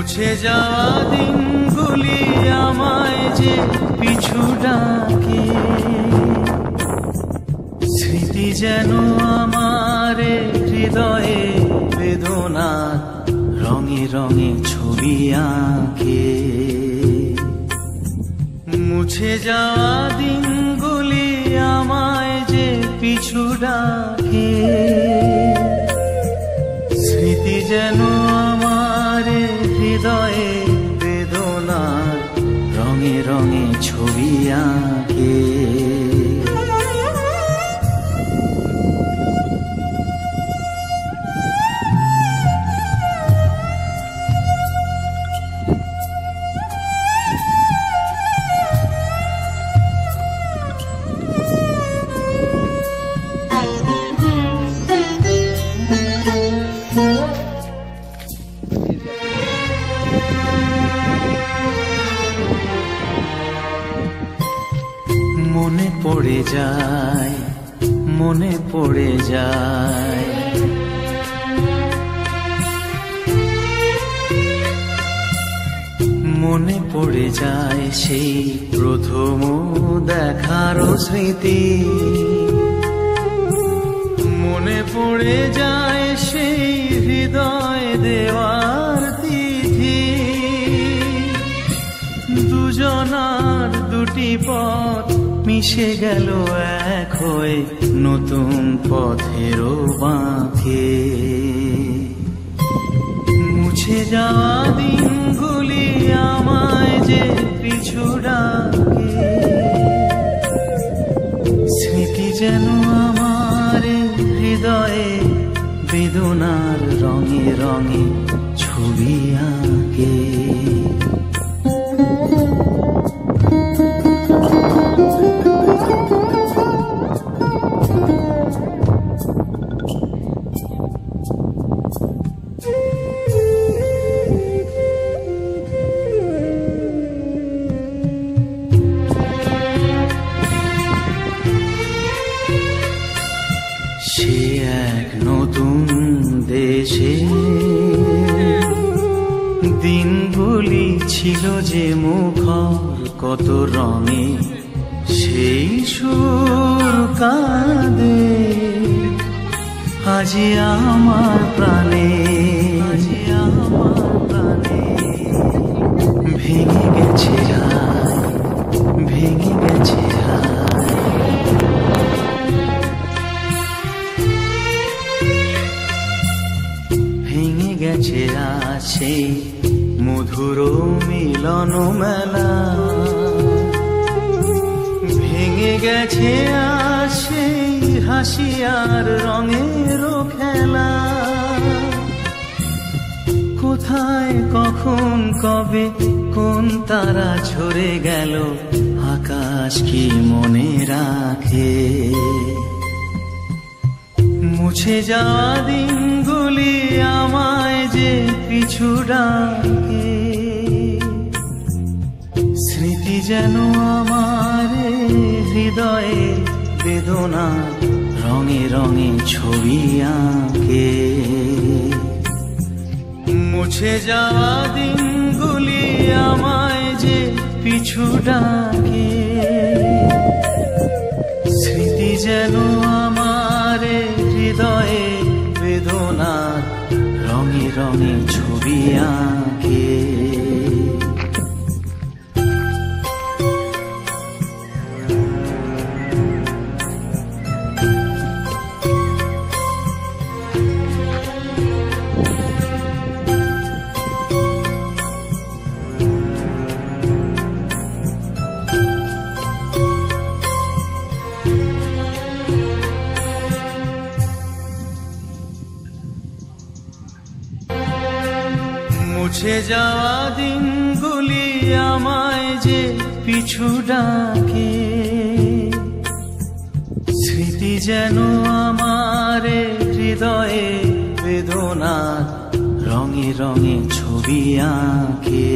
মুছে যাওয়া দিনগুলি আমায় যে পিছু ডাকে, স্মৃতি যেন আমার হৃদয়ে বেদনা রঙে রঙে ছবি আঁকে। মুছে যাওয়া দিনগুলি আমায় যে পিছু ডাকে, স্মৃতি যেন আমার হৃদয়ে বেদনা রঙে রঙে ছবি আঁকে। মনে পড়ে যায়, মনে পড়ে যায়, মনে পড়ে যায় সেই প্রথম দেখার স্মৃতি। মনে পড়ে যায় সেই হৃদয় দেওয়ার তিথি। দুজনার দুটি পথ মিশে গেল এক হয়ে নতুন পথেরও বাঁকে। মুছে যাওয়া দিনগুলি আমায় যে পিছু ডাকে, স্মৃতি যেন আমার হৃদয়ে বেদনার রঙে রঙে ছবি আঁকে। সে এক নতুন দেশে দিনগুলি ছিল যে মুখর কত রঙে, সেই সুর কাঁদে আজি আমার প্রাণে, আজি আমার প্রাণে। ভেঙে গেছে হায়, ভেঙে গেছে হায়, ভেঙে গেছে আছে মধুর মিলন মেলা। ভেঙে গেছে আছে হাসি আর রঙের খেলা। কোথায় কখন কবে কোন তারা ঝরে গেল, আকাশ কি মনে রাখে। মুছে যাওয়া দিনগুলি আমায় যে পিছু ডাকে, স্মৃতি যেন আমার হৃদয়ে বেদনা রঙে রঙে ছবি আঁকে। মুছে যাওয়া দিনগুলি আমায় যে পিছু ডাকে, স্মৃতি যেন আমার হৃদয়ে বেদনা রঙে রঙে ছবি আঁকে। মুছে যাওয়া দিনগুলি আমায় যে পিছু ডাকে, স্মৃতি যেন আমার হৃদয়ে বেদনা রঙে রঙে ছবি আঁকে।